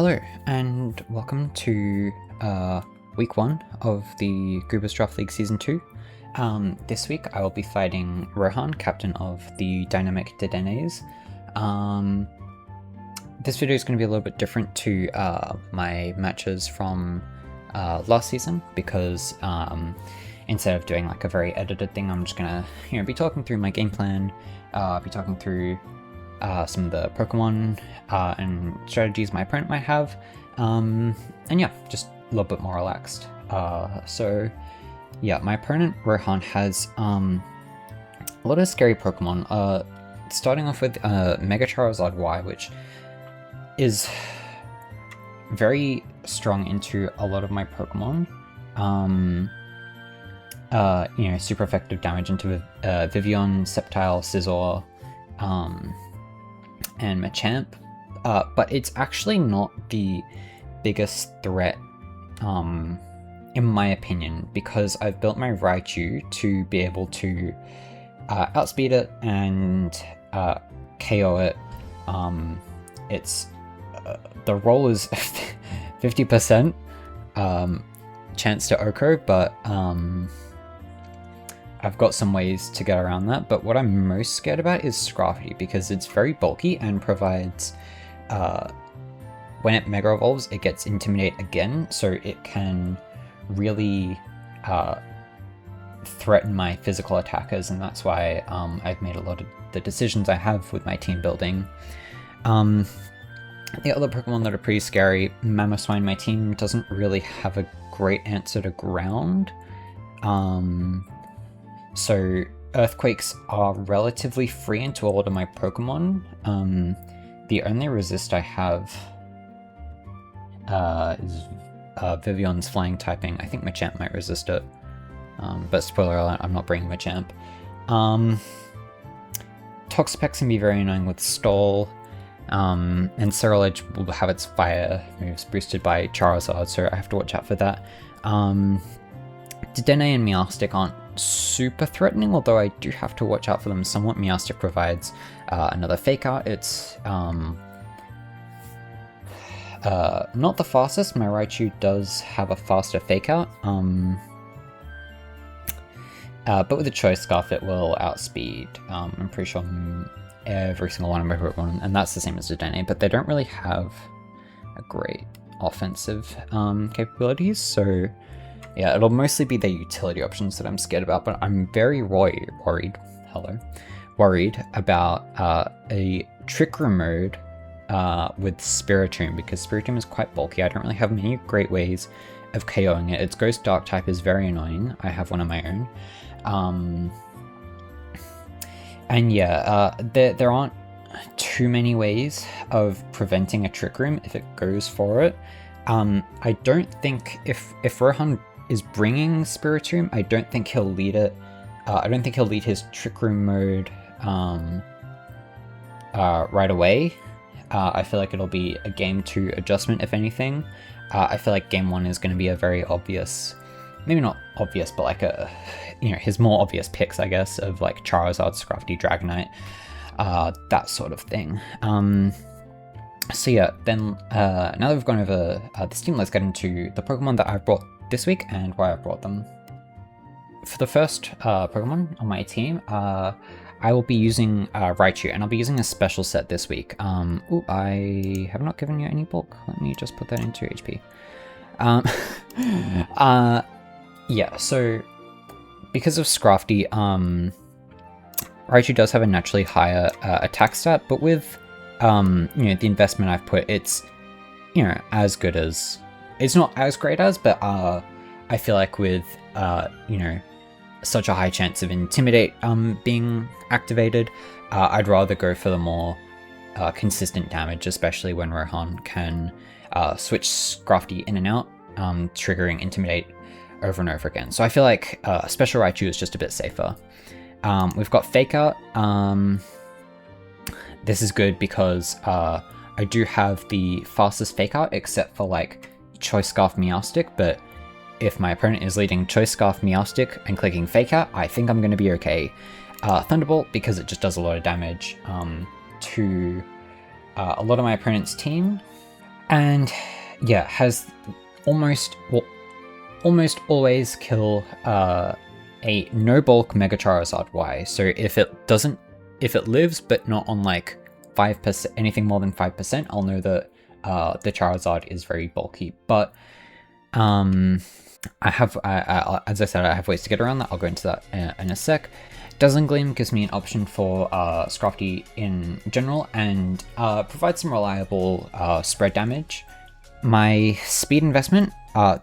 Hello, and welcome to week 1 of the Goobers Draft League Season 2. This week I will be fighting Rohan, captain of the Dynamic Dedenes. This video is going to be a little bit different to my matches from last season, because instead of doing like a very edited thing, I'm just going to be talking through my game plan, be talking through some of the Pokemon and strategies my opponent might have, and yeah, just a little bit more relaxed. So yeah, my opponent Rohan has a lot of scary Pokemon, starting off with Mega Charizard Y, which is very strong into a lot of my Pokemon. Super effective damage into Vivian, Sceptile, Scizor, and Machamp, but it's actually not the biggest threat, in my opinion, because I've built my Raichu to be able to outspeed it and KO it. It's the roll is 50% chance to OHKO, but I've got some ways to get around that. But what I'm most scared about is Scrafty, because it's very bulky and provides, when it Mega Evolves, it gets Intimidate again, so it can really threaten my physical attackers, and that's why I've made a lot of the decisions I have with my team building. The other Pokemon that are pretty scary, Mamoswine, my team doesn't really have a great answer to ground. So Earthquakes are relatively free into a lot of my Pokemon. The only resist I have is Vivian's flying typing. I think Machamp might resist it, but spoiler alert, I'm not bringing Machamp. Toxapex can be very annoying with Stall, and Cerulege will have its fire moves boosted by Charizard, so I have to watch out for that. Dedenne and Meowstic aren't super threatening, although I do have to watch out for them somewhat. Meowstic provides another Fake Out. It's not the fastest. My Raichu does have a faster Fake Out, but with a Choice Scarf it will outspeed, I'm pretty sure, every single one of my Pokemon, and that's the same as Dedenne, but they don't really have a great offensive capabilities, so yeah, it'll mostly be their utility options that I'm scared about. But I'm very worried about a Trick Room mode with Spiritomb, because Spiritomb is quite bulky. I don't really have many great ways of KOing it. Its Ghost Dark type is very annoying. I have one of my own. And yeah, there aren't too many ways of preventing a Trick Room if it goes for it. I don't think if Rohan is bringing Spiritomb, I don't think he'll lead it. I don't think he'll lead his Trick Room mode right away. I feel like it'll be a Game 2 adjustment, if anything. I feel like Game 1 is going to be a very obvious, maybe not obvious, but like his more obvious picks, I guess, of like Charizard, Scrafty, Dragonite, that sort of thing. So yeah, then now that we've gone over this team, let's get into the Pokemon that I've brought this week and why I brought them. For the first Pokemon on my team, I will be using Raichu, and I'll be using a special set this week. Ooh, I have not given you any bulk. Let me just put that into HP. Yeah, so because of Scrafty, Raichu does have a naturally higher attack stat, but with the investment I've put, it's as good as, it's not as great as, but I feel like with such a high chance of Intimidate being activated, I'd rather go for the more consistent damage, especially when Rohan can switch Scrafty in and out, triggering Intimidate over and over again. So I feel like Special Raichu is just a bit safer. We've got Fake Out. This is good because I do have the fastest Fake Out, except for like Choice Scarf, Meowstic, but if my opponent is leading Choice Scarf, Meowstic and clicking Fake Out, I think I'm going to be okay. Thunderbolt, because it just does a lot of damage to a lot of my opponent's team. And yeah, has almost always kill a no bulk Mega Charizard Y. So if it lives but not on like 5%, anything more than 5%, I'll know that the Charizard is very bulky. But I have, as I said, I have ways to get around that. I'll go into that in a sec. Dazzling Gleam gives me an option for Scrafty in general and provides some reliable spread damage. My speed investment,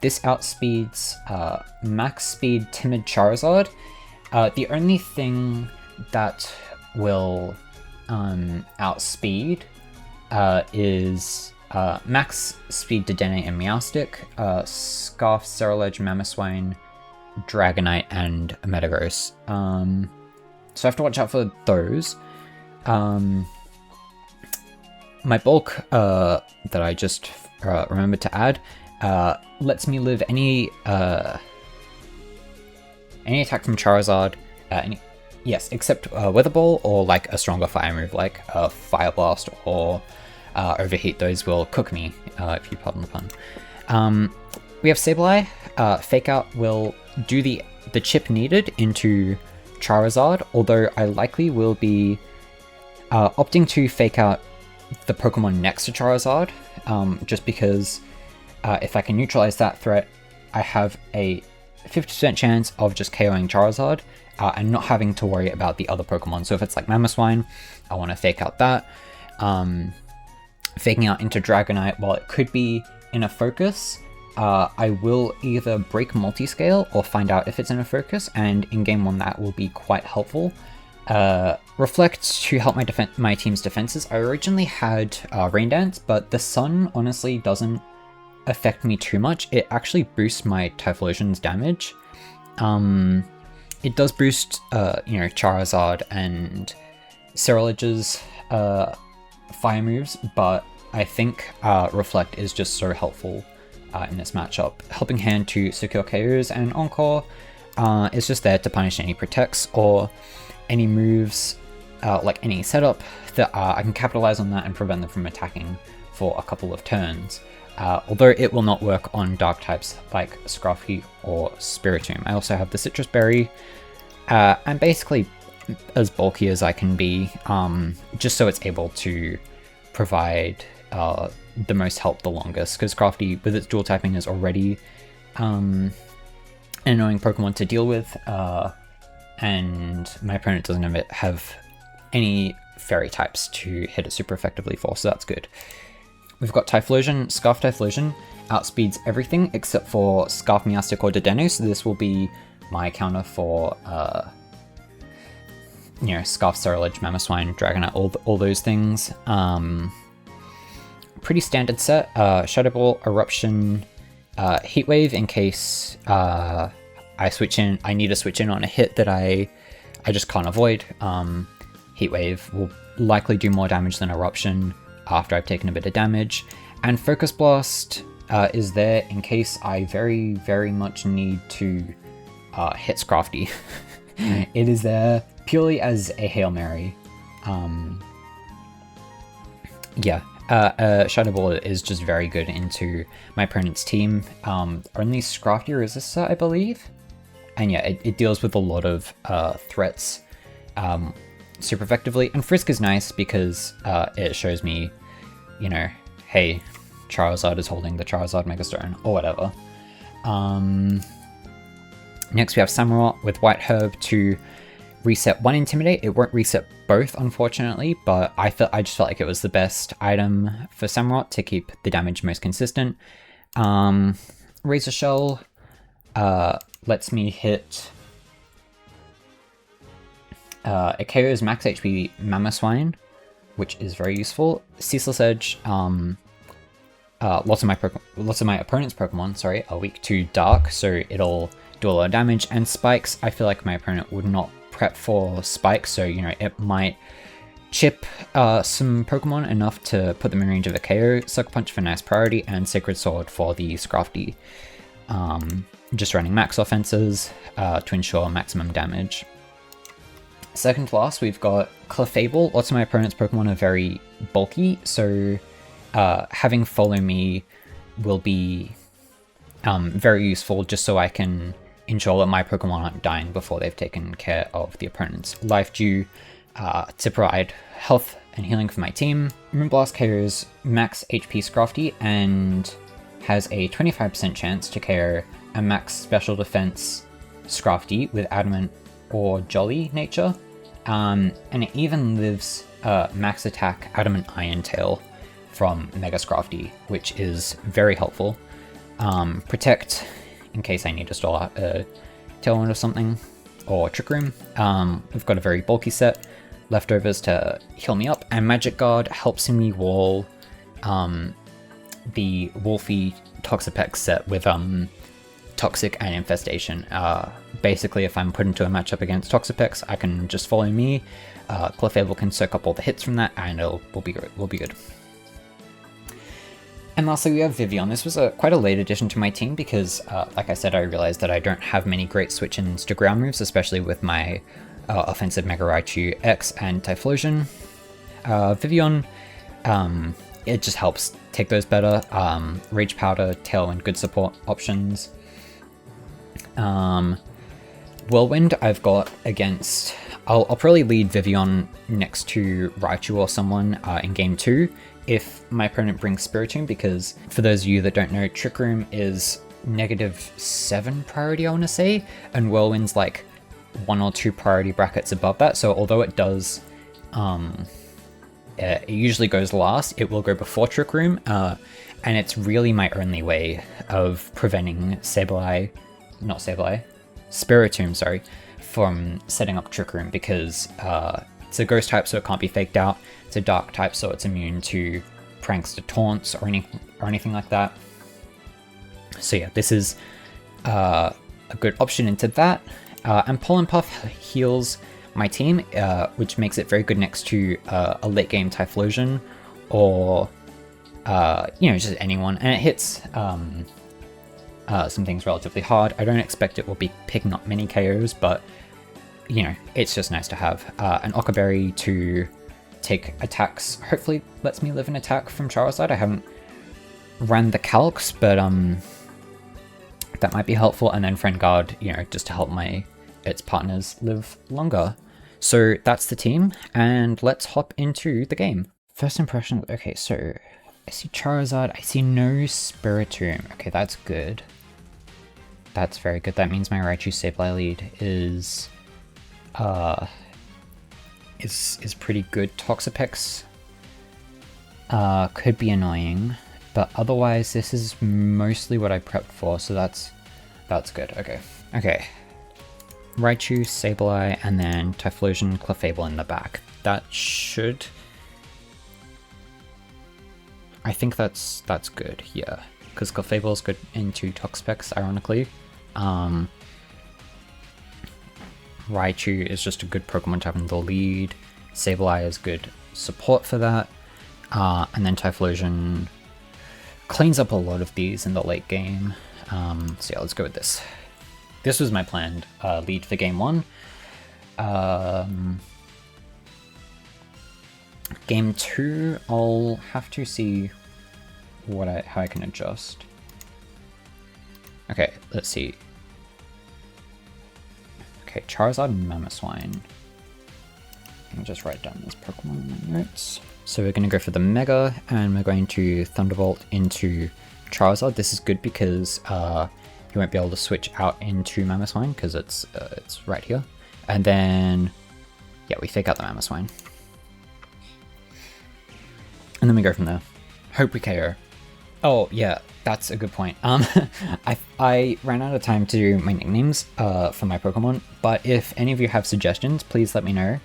this outspeeds max speed Timid Charizard. The only thing that will outspeed is max speed Dedenne and Meowstic, Scarf, Cerulege, Mamoswine, Dragonite, and Metagross. So I have to watch out for those. My bulk that I just remembered to add lets me live any attack from Charizard, yes, except Weather Ball or like a stronger fire move like Fire Blast or Overheat. Those will cook me, if you pardon the pun. We have Sableye. Fake Out will do the chip needed into Charizard, although I likely will be opting to Fake Out the Pokemon next to Charizard, just because if I can neutralize that threat, I have a 50% chance of just KOing Charizard and not having to worry about the other Pokemon. So if it's like Mamoswine, I want to Fake Out that. Faking out into Dragonite, while it could be in a focus, I will either break multiscale or find out if it's in a focus, and in game 1 that will be quite helpful. Reflect to help my team's defenses. I originally had Rain Dance, but the sun honestly doesn't affect me too much. It actually boosts my Typhlosion's damage. It does boost, Charizard and Cerulege's fire moves, but I think Reflect is just so helpful in this matchup. Helping Hand to secure KOs, and Encore is just there to punish any protects or any moves, like any setup that I can capitalize on that and prevent them from attacking for a couple of turns. Although it will not work on dark types like Scrafty or Spiritomb. I also have the Citrus Berry, and basically as bulky as I can be, just so it's able to provide the most help the longest, because Scrafty with its dual typing is already an annoying Pokemon to deal with, and my opponent doesn't have any fairy types to hit it super effectively for, so that's good. We've got Typhlosion. Scarf Typhlosion outspeeds everything except for Scarf Meowstic or Dedenne, so this will be my counter for Scarf, Cerulege, Mamoswine, Dragonite, all those things. Pretty standard set. Shadow Ball, Eruption, Heat Wave in case I need to switch in on a hit that I just can't avoid. Heat Wave will likely do more damage than Eruption after I've taken a bit of damage. And Focus Blast is there in case I very, very much need to hit Scrafty. It is there purely as a Hail Mary. Shadow Ball is just very good into my opponent's team. Only Scrafty Resistor, I believe. And yeah, it deals with a lot of threats super effectively. And Frisk is nice because it shows me, hey, Charizard is holding the Charizard Megastone, or whatever. Next we have Samurott with White Herb to reset one Intimidate. It won't reset both, unfortunately, but I just felt like it was the best item for Samurott to keep the damage most consistent. Razor Shell lets me hit it KOs max HP Mamoswine, which is very useful. Ceaseless Edge, lots of my opponent's Pokemon, are weak to Dark, so it'll do a lot of damage. And Spikes, I feel like my opponent would not prep for Spikes, so it might chip some Pokemon enough to put them in range of a KO. Sucker Punch for nice priority, and Sacred Sword for the Scrafty. Just running max offenses to ensure maximum damage. Second to last, we've got Clefable. Lots of my opponent's Pokemon are very bulky, so having follow me will be very useful just so I can ensure that my Pokemon aren't dying before they've taken care of the opponent's life due to provide health and healing for my team. Moonblast KOs max HP Scrafty and has a 25% chance to KO a max special defense Scrafty with Adamant or Jolly nature, and it even lives max attack Adamant Iron Tail from Mega Scrafty, which is very helpful. Protect, in case I need to stall out a Tailwind or something, or Trick Room. We've got a very bulky set, Leftovers to heal me up, and Magic Guard helps me wall the Wolfie Toxapex set with Toxic and Infestation. Basically, if I'm put into a matchup against Toxapex, I can just follow me, Clefable can soak up all the hits from that, and we'll be good. And lastly, we have Vivian. This was quite a late addition to my team because, like I said, I realized that I don't have many great switch-ins to ground moves, especially with my offensive Mega Raichu X and Typhlosion. Vivian, it just helps take those better. Rage Powder, Tailwind, good support options. Whirlwind, I've got against... I'll probably lead Vivian next to Raichu or someone in Game 2 if my opponent brings Spiritomb, because for those of you that don't know, Trick Room is -7 priority, I want to say, and Whirlwind's like 1 or 2 priority brackets above that, so although it does... it usually goes last, it will go before Trick Room, and it's really my only way of preventing Spiritomb, sorry, from setting up Trick Room, because it's a ghost type, so it can't be faked out. It's a dark type, so it's immune to pranks, to taunts, or anything like that. So yeah, this is a good option into that. And Pollen Puff heals my team, which makes it very good next to a late game Typhlosion, or just anyone, and it hits some things relatively hard. I don't expect it will be picking up many KOs, but it's just nice to have. An Ockerberry to take attacks, hopefully lets me live an attack from Charizard. I haven't ran the calcs, but that might be helpful. And then Friend Guard, just to help its partners live longer. So that's the team, and let's hop into the game. First impression, okay, so I see Charizard, I see no Spiritomb. Okay, that's good. That's very good. That means my Raichu Sableye lead is pretty good. Toxapex could be annoying, but otherwise this is mostly what I prepped for, so that's good. Okay. Raichu, Sableye, and then Typhlosion, Clefable in the back. That should... I think that's good, yeah. Because Clefable's good into Toxapex, ironically. Raichu is just a good Pokemon to have in the lead. Sableye is good support for that. And then Typhlosion cleans up a lot of these in the late game. So yeah, let's go with this. This was my planned lead for game 1. Game 2, I'll have to see how I can adjust. Okay, let's see. Okay, Charizard and Mamoswine. Let me just write down this Pokemon in my notes. So we're going to go for the Mega, and we're going to Thunderbolt into Charizard. This is good because you won't be able to switch out into Mamoswine because it's right here. And then, yeah, we fake out the Mamoswine. And then we go from there. Hope we KO. Oh, yeah, that's a good point. I ran out of time to do my nicknames for my Pokemon, but if any of you have suggestions, please let me know.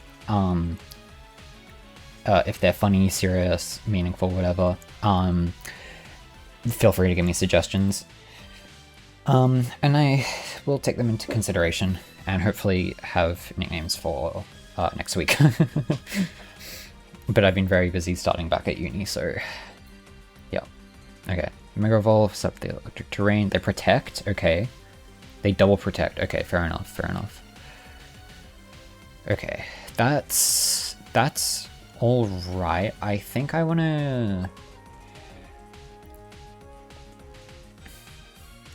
If they're funny, serious, meaningful, whatever, feel free to give me suggestions. And I will take them into consideration and hopefully have nicknames for next week. But I've been very busy starting back at uni, so yeah. Okay, Mega Evolve, up the Electric Terrain. They protect, okay. They double protect, okay, fair enough. Okay, that's all right. I think I wanna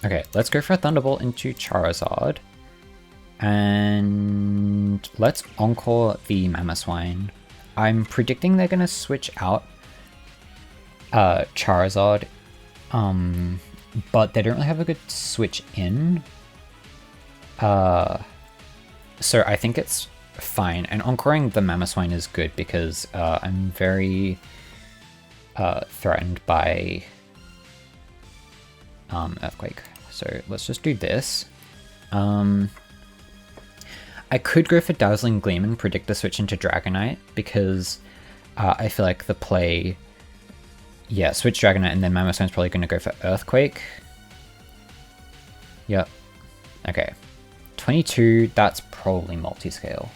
Okay, let's go for a Thunderbolt into Charizard. And let's Encore the Mamoswine. I'm predicting they're gonna switch out Charizard, but they don't really have a good switch in. So I think it's fine. And Encoring the Mamoswine is good because I'm very threatened by Earthquake. So let's just do this. I could go for Dazzling Gleam and predict the switch into Dragonite because I feel like the play... Yeah, switch Dragonite and then Mamoswine's probably going to go for Earthquake. Yep. Okay. 22, that's probably multi-scale.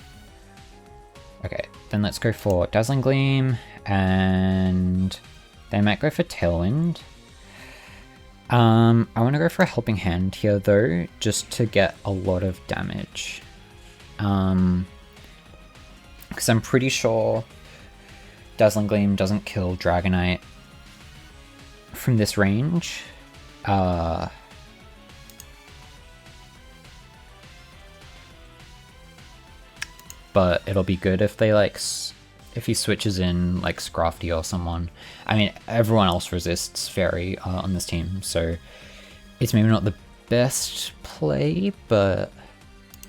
Okay, then let's go for Dazzling Gleam and they might go for Tailwind. I want to go for a Helping Hand here though, just to get a lot of damage. Because I'm pretty sure Dazzling Gleam doesn't kill Dragonite from this range. But it'll be good if they if he switches in like Scrafty or someone. I mean, everyone else resists Fairy on this team, so it's maybe not the best play, but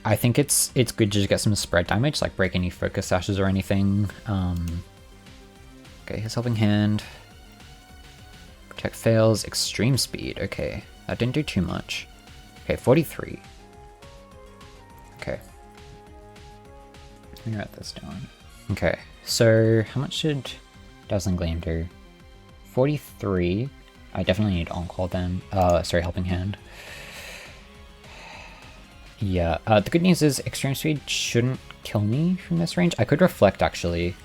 I think it's good to just get some spread damage, like break any Focus Sashes or anything. Okay, his Helping Hand. Protect fails, Extreme Speed. Okay, that didn't do too much. Okay, 43. Okay. Let me write this down. Okay, so how much should Dazzling Gleam do? 43. I definitely need Encore then. Sorry, Helping Hand. Yeah, the good news is Extreme Speed shouldn't kill me from this range. I could Reflect, actually.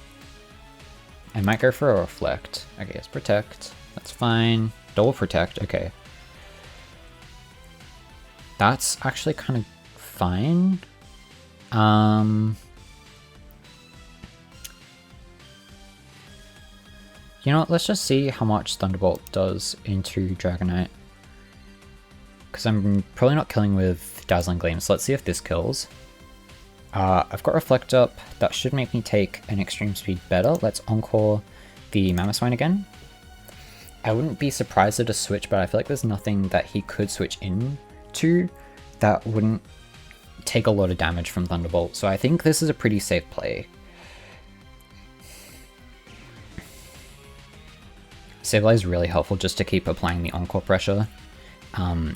I might go for a Reflect. Okay, it's Protect. That's fine. Double Protect, okay. That's actually kind of fine. You know what, let's just see how much Thunderbolt does into Dragonite. Because I'm probably not killing with Dazzling Gleam, so let's see if this kills. I've got Reflect up, that should make me take an Extreme Speed better. Let's Encore the Mamoswine again. I wouldn't be surprised at a switch, but I feel like there's nothing that he could switch into that wouldn't take a lot of damage from Thunderbolt, so I think this is a pretty safe play. Sableye is really helpful just to keep applying the Encore pressure,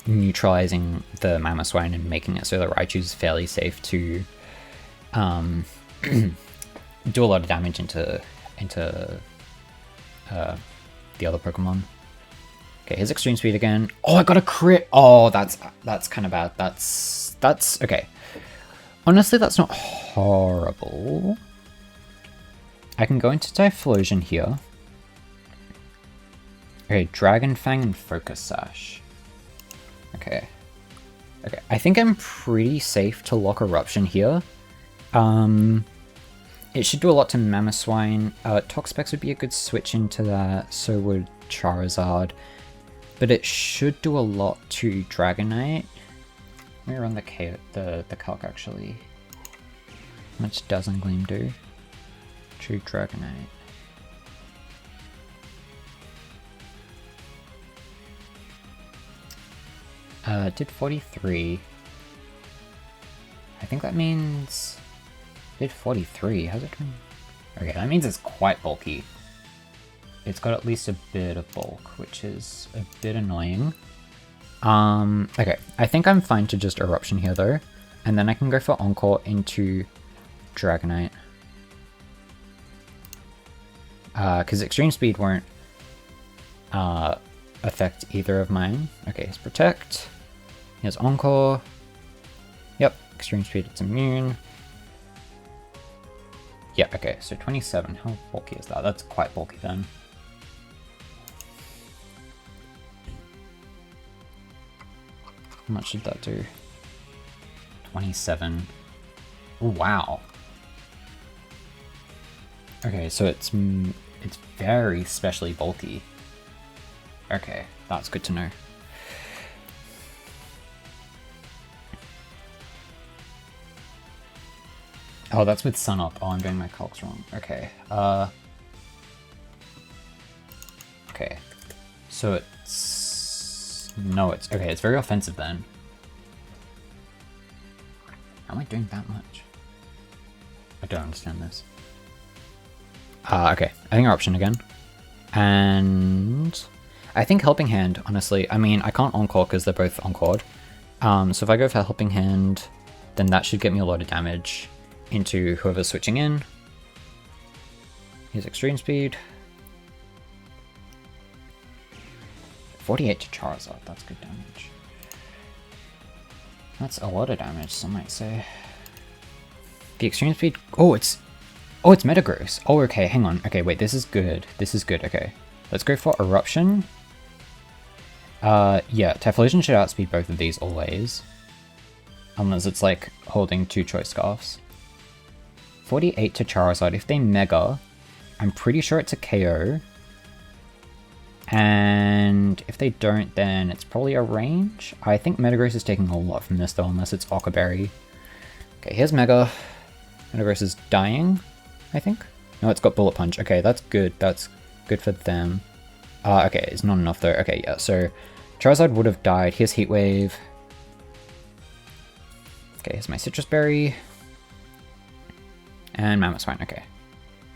neutralizing the Mamoswine and making it so that Raichu is fairly safe to do a lot of damage into the other Pokemon. Okay, here's Extreme Speed again. Oh, I got a crit! Oh, that's kind of bad. That's okay. Honestly, that's not horrible. I can go into Typhlosion here. Okay, Dragon Fang and Focus Sash. Okay. Okay, I think I'm pretty safe to lock Eruption here. It should do a lot to Mamoswine. Toxapex would be a good switch into that, so would Charizard. But it should do a lot to Dragonite. Let me run the calc actually. How much does Dazzling Gleam do to Dragonite? Did 43. I think that means... Did 43, how's it doing? Okay, that means it's quite bulky. It's got at least a bit of bulk, which is a bit annoying. Okay, I think I'm fine to just Eruption here though. And then I can go for Encore into Dragonite. Because Extreme Speed won't affect either of mine. Okay, here's Protect. Here's Encore. Yep, Extreme Speed, it's immune. Yeah, okay, so 27. How bulky is that? That's quite bulky then. How much did that do? 27. Ooh, wow. Okay, so it's very specially bulky. Okay, that's good to know. Oh, that's with Sun Up. Oh, I'm doing my calcs wrong. Okay. Okay. So it's... No, it's... Okay, it's very offensive then. How am I doing that much? I don't understand this. Okay. I think our option again. And... I think Helping Hand, honestly. I mean, I can't Encore because they're both Encored. So if I go for Helping Hand, then that should get me a lot of damage into whoever's switching in. Here's Extreme Speed. 48 to Charizard, that's good damage. That's a lot of damage, some might say. The Extreme Speed... Oh, it's Metagross. Oh, okay, hang on. Okay, wait, this is good. This is good, okay. Let's go for Eruption. Yeah, Typhlosion should outspeed both of these always. Unless it's like holding 2 Choice Scarfs. 48 to Charizard. If they Mega, I'm pretty sure it's a KO. And if they don't, then it's probably a range. I think Metagross is taking a lot from this though, unless it's Aqua Berry. Okay, here's Mega. Metagross is dying, I think. No, it's got Bullet Punch. Okay, that's good. That's good for them. Okay, it's not enough though. Okay, yeah, so Charizard would have died. Here's Heat Wave. Okay, here's my Citrus Berry. And Mammothswine, okay.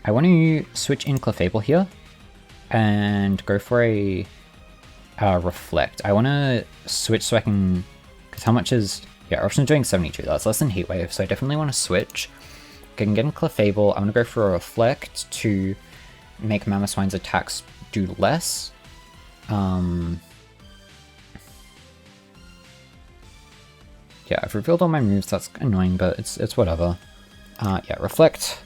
I want to switch in Clefable here and go for a Reflect. I want to switch so I can... Because how much is... Yeah, Eruption's doing 72. That's less than Heat Wave, so I definitely want to switch. I can get in Clefable. I'm going to go for a Reflect to make Mammothswine's attacks do less. Yeah, I've revealed all my moves. That's annoying, but it's whatever. Yeah, Reflect.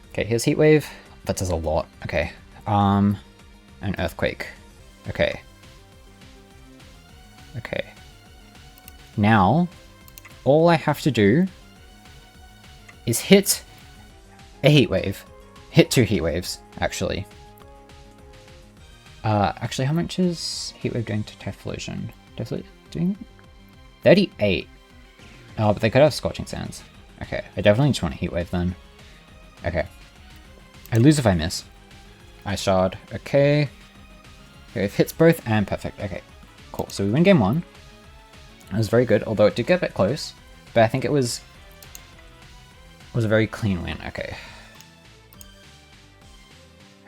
Okay, here's Heat Wave. That does a lot. Okay. An Earthquake. Okay. Okay. Now, all I have to do is hit a Heat Wave. Hit 2 Heat Waves, actually. Actually, how much is Heat Wave doing to Typhlosion? Typhlosion doing 38. Oh, but they could have Scorching Sands. Okay, I definitely just want a Heat Wave then. Okay. I lose if I miss. Ice Shard. Okay. Okay, it hits both and perfect. Okay, cool. So we win game 1. It was very good, although it did get a bit close. But I think it was a very clean win. Okay.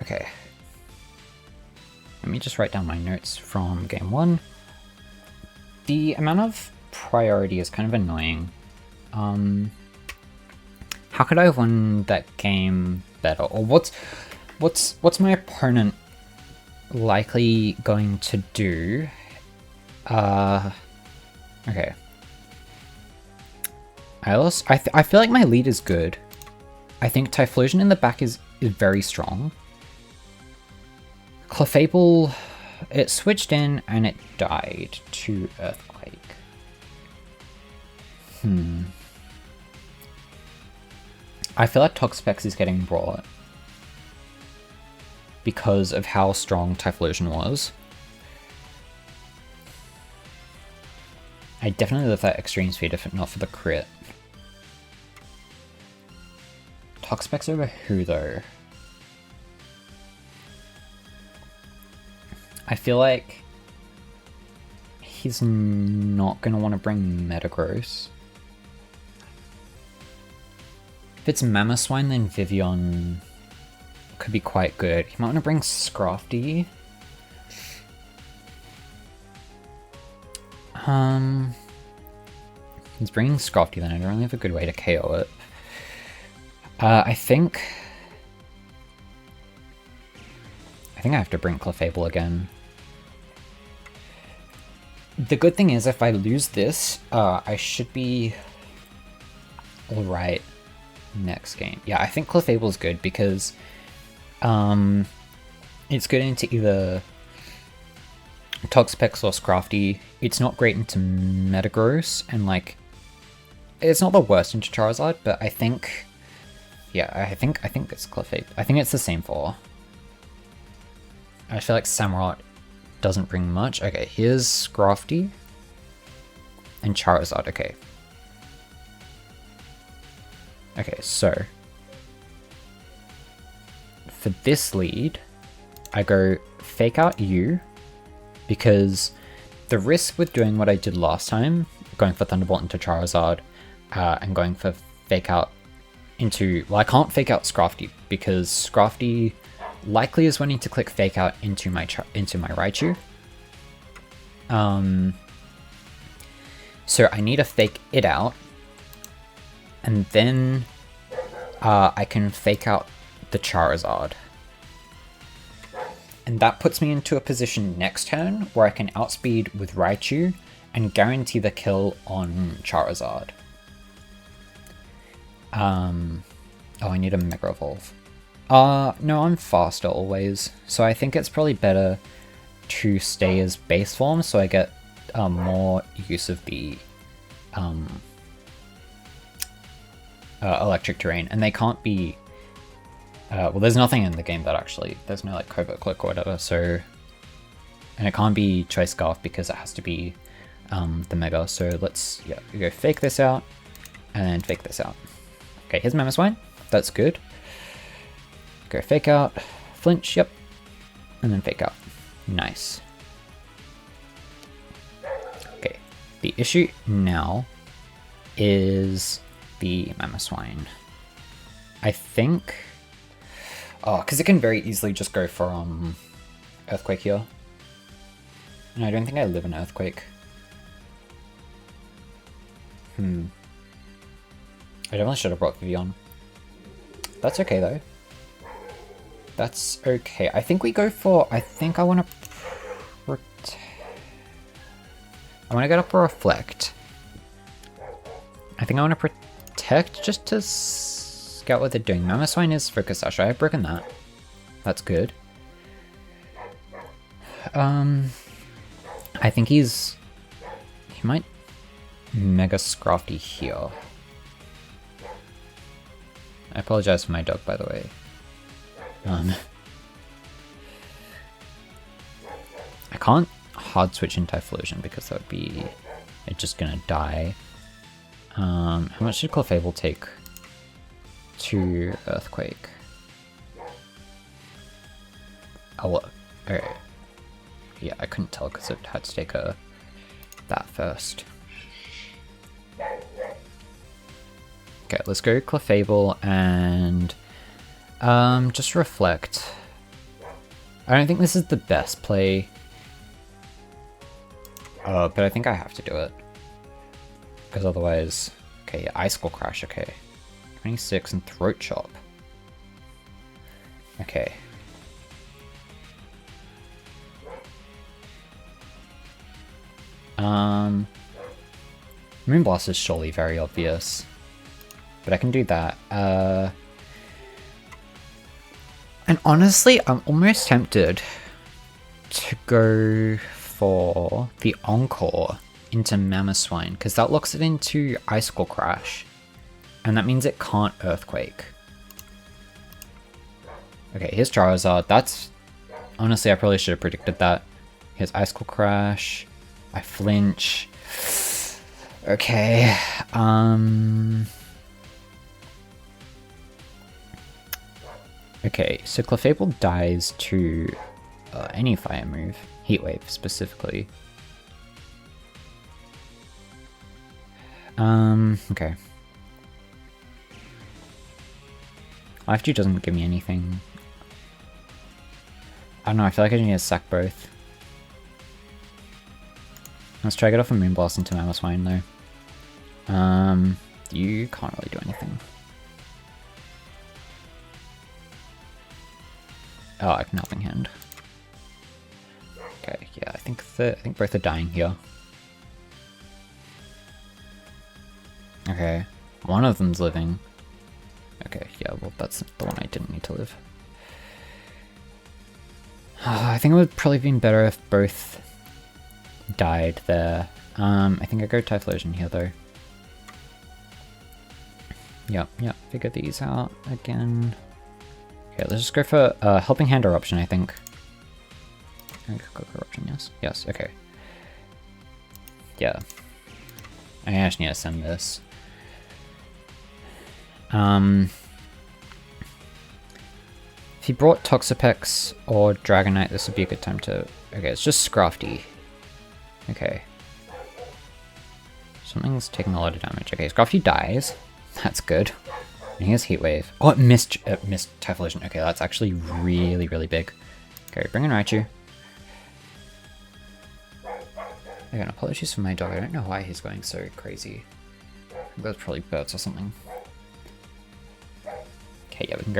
Okay. Let me just write down my notes from game 1. The amount of priority is kind of annoying. How could I have won that game better? Or what's my opponent likely going to do? Okay. I feel like my lead is good. I think Typhlosion in the back is very strong. Clefable, it switched in and it died to Earthquake. I feel like Toxapex is getting brought because of how strong Typhlosion was. I definitely live that Extreme Speed if not for the crit. Toxapex over who though? I feel like he's not going to want to bring Metagross. If it's Mammothswine, then Vivian could be quite good. He might want to bring Scrafty. He's bringing Scrafty then. I don't really have a good way to KO it. I think I have to bring Clefable again. The good thing is if I lose this, I should be alright next game. Yeah, I think Clefable is good because it's good into either Toxapex or Scrafty. It's not great into Metagross, and like, it's not the worst into Charizard, but I think, yeah, I think it's Clefable. I think it's the same for. I feel like Samurott doesn't bring much. Okay, here's Scrafty and Charizard. Okay. Okay, so for this lead, I go fake out you, because the risk with doing what I did last time, going for Thunderbolt into Charizard, and going for fake out into, well, I can't fake out Scrafty because Scrafty likely is wanting to click fake out into my Raichu. So I need to fake it out, and then I can fake out the Charizard. And that puts me into a position next turn where I can outspeed with Raichu and guarantee the kill on Charizard. Oh, I need a Mega Evolve. No, I'm faster always, so I think it's probably better to stay as base form so I get more use of the electric terrain, and they can't be well, there's nothing in the game that actually, there's no like covert click or whatever, so, and it can't be Choice Scarf because it has to be the Mega, so let's, yeah, we go fake this out, and fake this out. Okay, here's Mamoswine, that's good. Go fake out, flinch, yep, and then fake out. Nice. Okay, the issue now is the Mamoswine. I think, oh, because it can very easily just go for Earthquake here. And I don't think I live in Earthquake. I definitely should have brought Vivian. That's okay though. That's okay. I think we go for, I think I want to get up a Reflect. I think I want to Protect just to scout what they're doing. Mamoswine is Focus Sash. I've broken that. That's good. I think he might Mega Scrafty here. I apologize for my dog, by the way. I can't hard switch into Typhlosion because that would be it's just gonna die. How much did Clefable take to Earthquake? Oh, well, okay. Yeah, I couldn't tell because it had to take that first. Okay, let's go Clefable and just Reflect. I don't think this is the best play, but I think I have to do it. Because otherwise, okay, Icicle Crash, okay. 26 and Throat Chop. Okay. Moonblast is surely very obvious. But I can do that. And honestly, I'm almost tempted to go for the Encore into Mamoswine, because that locks it into Icicle Crash. And that means it can't Earthquake. Okay, here's Charizard. That's... honestly, I probably should have predicted that. Here's Icicle Crash. I flinch. Okay. Okay, so Clefable dies to any fire move. Heat Wave, specifically. Okay. Life Dew doesn't give me anything. I don't know, I feel like I need to sack both. Let's try to get off a Moonblast into Mamoswine though. You can't really do anything. Oh, I can Helping Hand. Okay, yeah, I think both are dying here. Okay, one of them's living. Okay, yeah, well that's the one I didn't need to live. I think it would probably been better if both died there. I think I go Typhlosion here though. Yep, figure these out again. Okay, let's just go for Helping Hand Eruption, I think. Go for Eruption, yes, okay. Yeah. I actually need to send this. If he brought Toxapex or Dragonite, this would be a good time to... Okay, it's just Scrafty. Okay. Something's taking a lot of damage. Okay, Scrafty dies. That's good. And he has Heat Wave. Oh, it missed Typhlosion. Okay, that's actually really, really big. Okay, bring in Raichu. Again, apologies for my dog. I don't know why he's going so crazy. I think that's probably birds or something. Okay, yeah, we can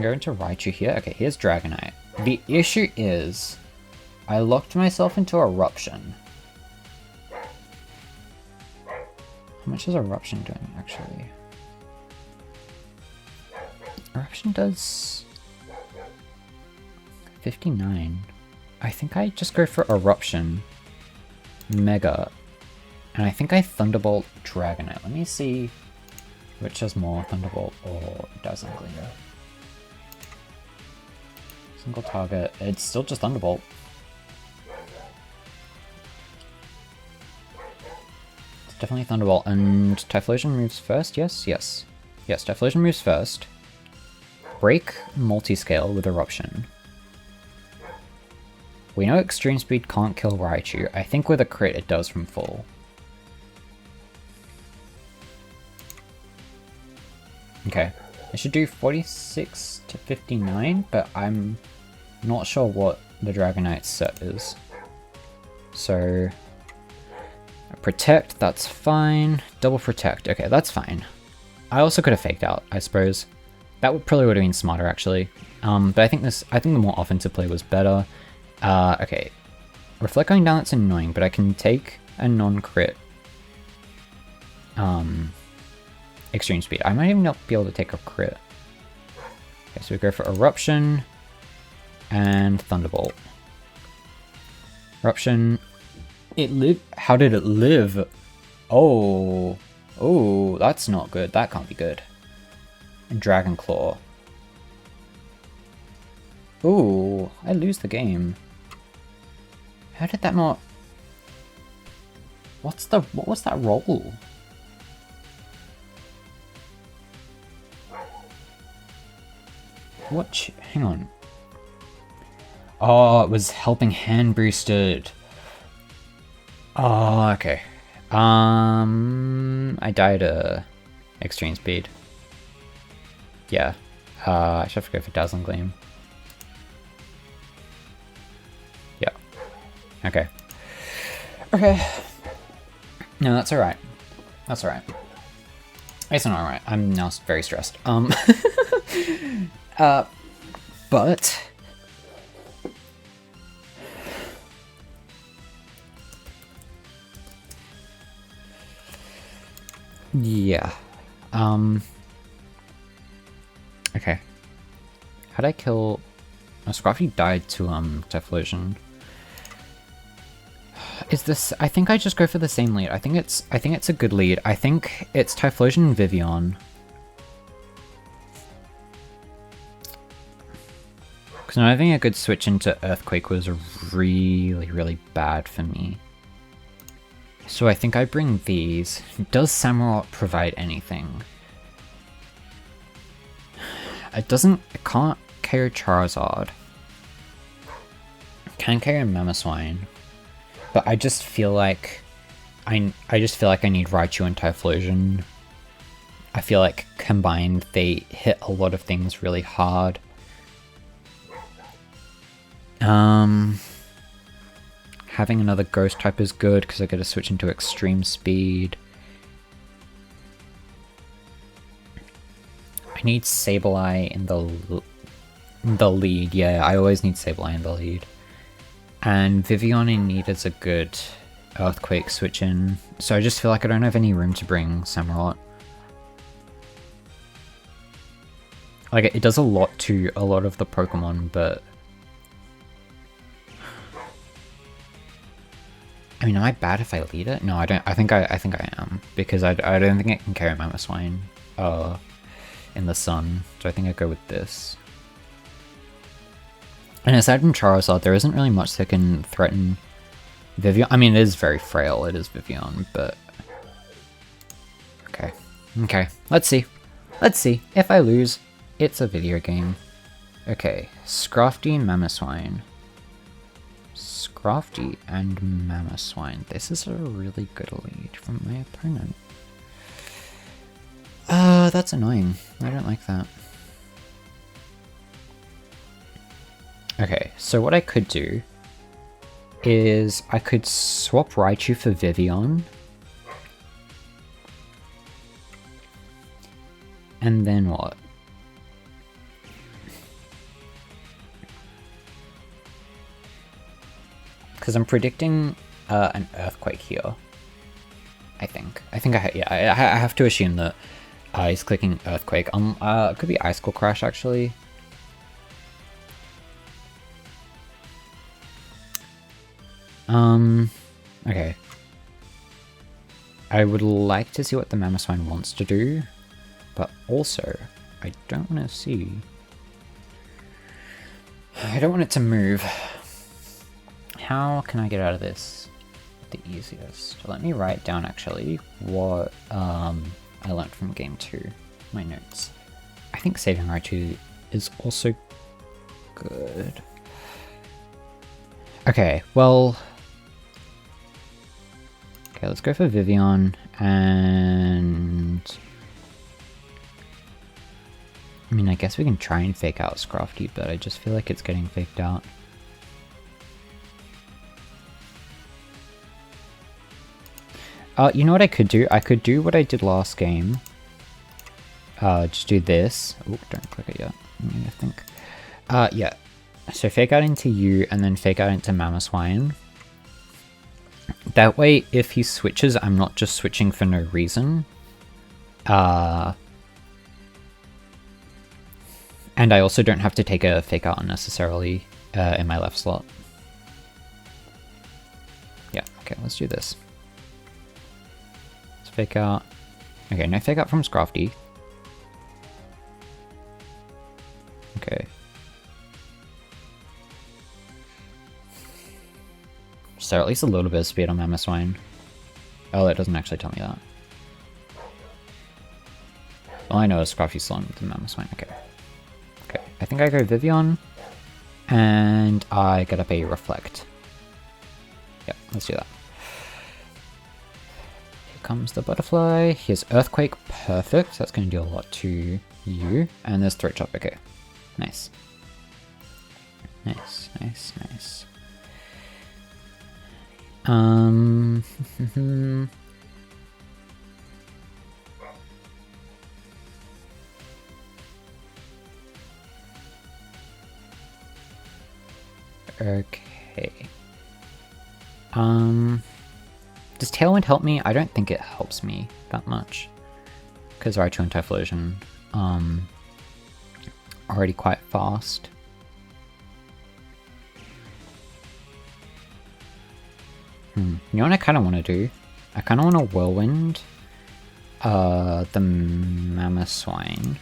go into Raichu here. Okay, here's Dragonite. The issue is, I locked myself into Eruption. How much is Eruption doing, actually? Eruption does 59. I think I just go for Eruption, Mega, and I think I Thunderbolt Dragonite. Let me see which has more, Thunderbolt or Dazzling Gleam. Single target. It's still just Thunderbolt. It's definitely Thunderbolt. And Typhlosion moves first? Yes? Yes. Yes, Typhlosion moves first. Break Multiscale with Eruption. We know Extreme Speed can't kill Raichu. I think with a crit it does from full. Okay, I should do 46 to 59, but I'm not sure what the Dragonite set is. So, Protect, that's fine. Double Protect, okay, that's fine. I also could have faked out, I suppose. That would have been smarter, actually. But I think the more offensive play was better. Okay, Reflect going down, that's annoying, but I can take a non-crit. Extreme Speed. I might even not be able to take a crit. Okay, so we go for Eruption and Thunderbolt. Eruption. It lived. How did it live? Oh. Oh, that's not good. That can't be good. And Dragon Claw. Ooh, I lose the game. How did that not... What was that roll? What? Hang on. Oh, it was Helping Hand boosted. Oh, okay. I died Extreme Speed. Yeah. I should have to go for Dazzling Gleam. Yeah. Okay. Okay. No, that's alright. That's alright. It's not alright. I'm now very stressed. But yeah. Okay. How'd I kill... Scrafty died to Typhlosion. Is this... I think I just go for the same lead. I think it's a good lead. I think it's Typhlosion and Vivian. Because not having a good switch into Earthquake was really, really bad for me. So I think I bring these. Does Samurott provide anything? It can't KO Charizard. Can KO Mamoswine. But I just feel like I need Raichu and Typhlosion. I feel like combined they hit a lot of things really hard. Having another Ghost type is good because I get to switch into Extreme Speed. I need Sableye in the lead. Yeah, I always need Sableye in the lead. And Vivian in need is a good Earthquake switch in. So I just feel like I don't have any room to bring Samurott. Like, it does a lot to a lot of the Pokemon, but... I mean, am I bad if I lead it? No, I don't. I think I am, because I don't think it can carry Mamoswine in the sun. So I think I go with this. And aside from Charizard, there isn't really much that can threaten Vivian. I mean, it is very frail. It is Vivian, but okay, okay. Let's see. Let's see. If I lose, it's a video game. Okay, Scrafty and Mamoswine. Scrafty and Mamoswine. This is a really good lead from my opponent. That's annoying. I don't like that. Okay, so what I could do is I could swap Raichu for Vivian. And then what? Because I'm predicting an earthquake here. I think I have to assume that he's clicking earthquake. It could be icicle crash actually. Okay. I would like to see what the Mamoswine wants to do, but also I don't want to see. I don't want it to move. How can I get out of this the easiest? Let me write down actually what I learned from game 2, my notes. I think saving Raichu is also good. Okay, well, okay, let's go for Vivian, and I mean, I guess we can try and fake out Scrafty, but I just feel like it's getting faked out. You know what I could do? I could do what I did last game. Just do this. Oh, don't click it yet. I think. Yeah. So fake out into you, and then fake out into Mamoswine. That way, if he switches, I'm not just switching for no reason. And I also don't have to take a fake out unnecessarily in my left slot. Yeah, okay, let's do this. Let's fake out. Okay, no fake out from Scrafty. Okay. So at least a little bit of speed on Mamoswine. Oh, that doesn't actually tell me that. All I know is Scrafty's slower than Mamoswine. Okay. Okay, I think I go Vivian, and I get up a Reflect. Yep, let's do that. Here comes the Butterfly. Here's Earthquake, perfect. That's going to do a lot to you. And there's Throat Chop, okay. Nice. Nice, nice, nice. Okay. Does Tailwind help me? I don't think it helps me that much. Because Raichu and Typhlosion, already quite fast. You know what I kind of want to do? I kind of want to Whirlwind the Mamoswine.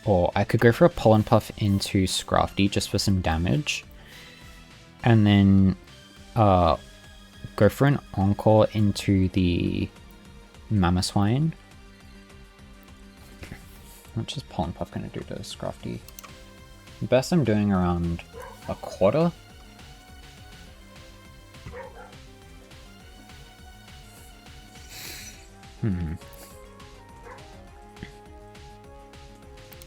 Or I could go for a Pollen Puff into Scrafty just for some damage. And then go for an Encore into the Mamoswine. What is Pollen Puff going to do to Scrafty? Best I'm doing around a quarter.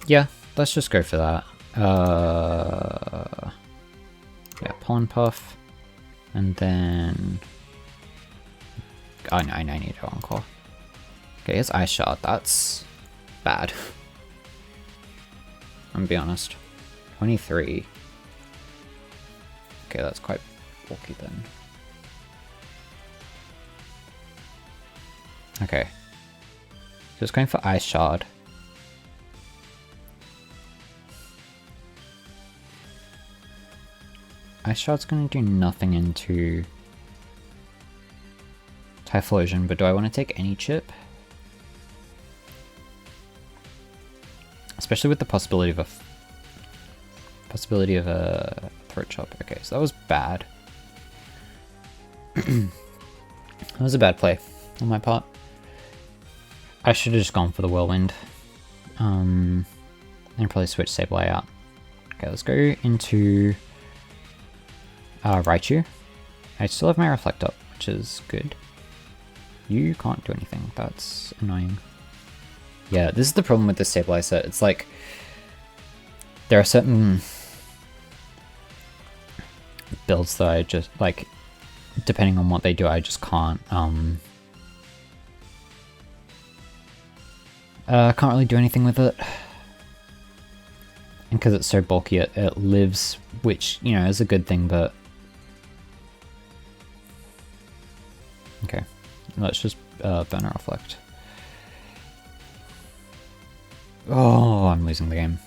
Yeah, let's just go for that. Yeah, Pollen Puff. And then... Oh, no, I need to Encore. Okay, here's Ice Shard. That's bad. I'm gonna be honest. 23. Okay, that's quite bulky then. Okay. Just going for Ice Shard. Ice Shard's gonna do nothing into Typhlosion, but do I want to take any chip? Especially with the possibility of a throat chop. Okay, so that was bad. That was a bad play on my part. I should have just gone for the whirlwind. And probably switch Sableye out. Okay, let's go into Raichu. I still have my Reflect up, which is good. You can't do anything. That's annoying. Yeah, this is the problem with this Sableye set. It's like there are certain builds that I just like, depending on what they do, I just can't really do anything with it. And because it's so bulky, it lives, which, you know, is a good thing, but... Okay, let's just burn a Reflect. Oh, I'm losing the game.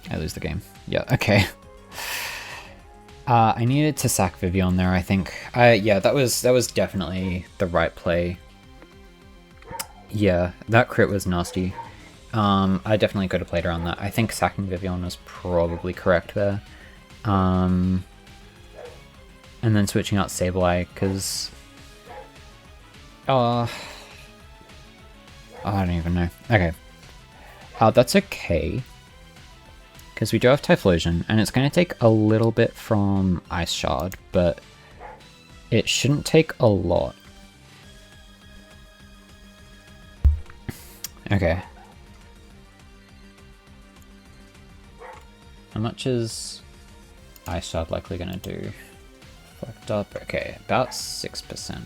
I lose the game. Yeah, okay. I needed to sack Vivian there, I think. Yeah, that was definitely the right play. Yeah, that crit was nasty. I definitely could have played around that. I think sacking Vivian was probably correct there. And then switching out Sableye, because... I don't even know. Okay. That's okay. Because we do have Typhlosion, and it's going to take a little bit from Ice Shard, but it shouldn't take a lot. Okay. How much is Ice Shard likely going to do? Fucked up. Okay, about 6%.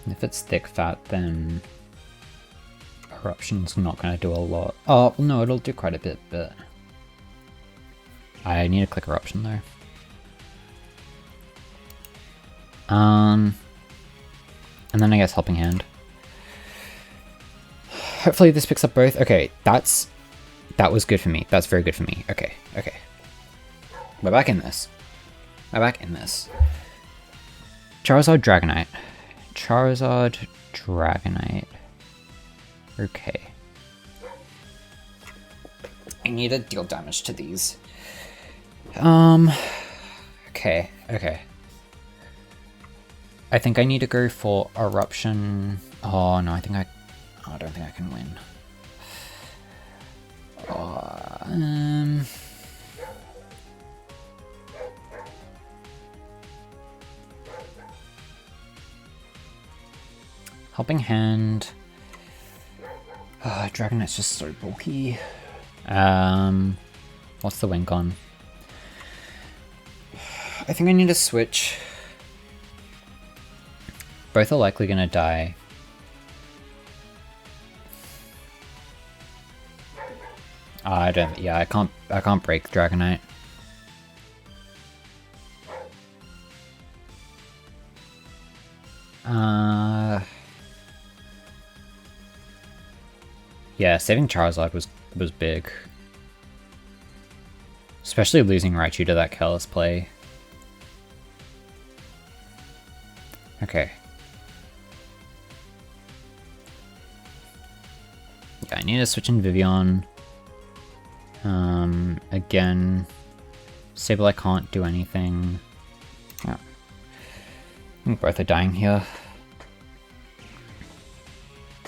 If it's thick fat, then Eruption's not going to do a lot. Oh, no, it'll do quite a bit, but I need to click Eruption though. And then I guess Helping Hand. Hopefully this picks up both. Okay, that was good for me. That's very good for me. Okay, okay. We're back in this. We're back in this. Charizard Dragonite. Charizard Dragonite. Okay. I need to deal damage to these. Okay, okay. I think I need to go for Eruption. Oh no, I don't think I can win. Helping Hand. Dragonite's just so bulky. What's the wink on? I think I need to switch. Both are likely gonna die. Yeah, I can't break Dragonite. Yeah, saving Charizard was big. Especially losing Raichu to that careless play. Okay. Yeah, I need to switch in Vivian. Again, Sableye can't do anything. Yeah. I think both are dying here.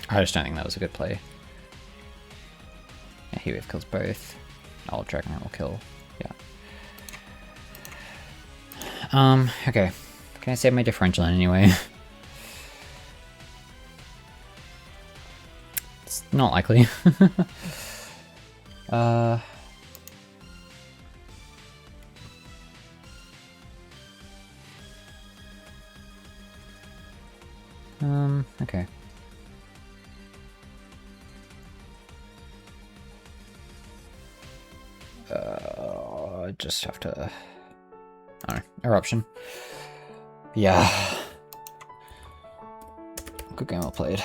I just don't think that was a good play. Yeah, Heat Wave kills both. Oh, Dragonite will kill. Yeah. Okay. Can I save my differential anyway? It's not likely. Okay. I just have to... I don't know. Eruption. Yeah. Good game well played.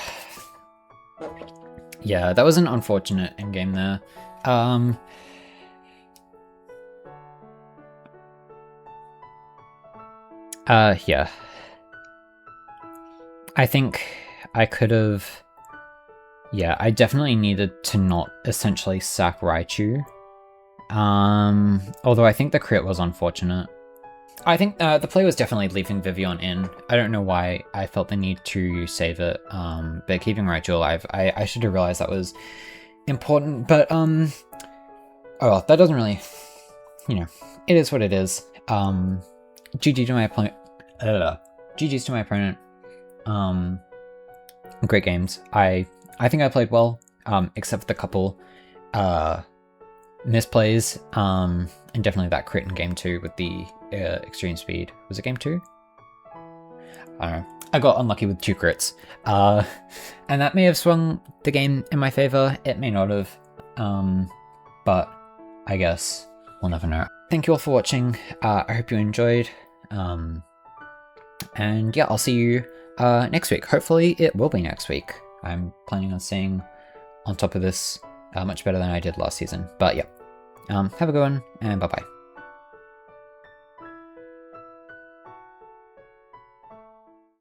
Yeah, that was an unfortunate endgame there. Yeah. I think I could have Yeah, I definitely needed to not essentially sack Raichu. Although I think the crit was unfortunate. I think the play was definitely leaving Vivillon in. I don't know why I felt the need to save it, but keeping Raichu alive, I should have realized that was important, but, oh well, that doesn't really, you know, it is what it is. GG to my opponent. GG's to my opponent. Great games. I think I played well, except for the couple, misplays, and definitely that crit in game 2 with the extreme speed. Was it game 2? I don't know. I got unlucky with 2 crits, and that may have swung the game in my favor. It may not have, but I guess we'll never know. Thank you all for watching. I hope you enjoyed, and yeah, I'll see you next week. Hopefully it will be next week. I'm planning on staying on top of this much better than I did last season. But yeah, have a good one, and bye-bye.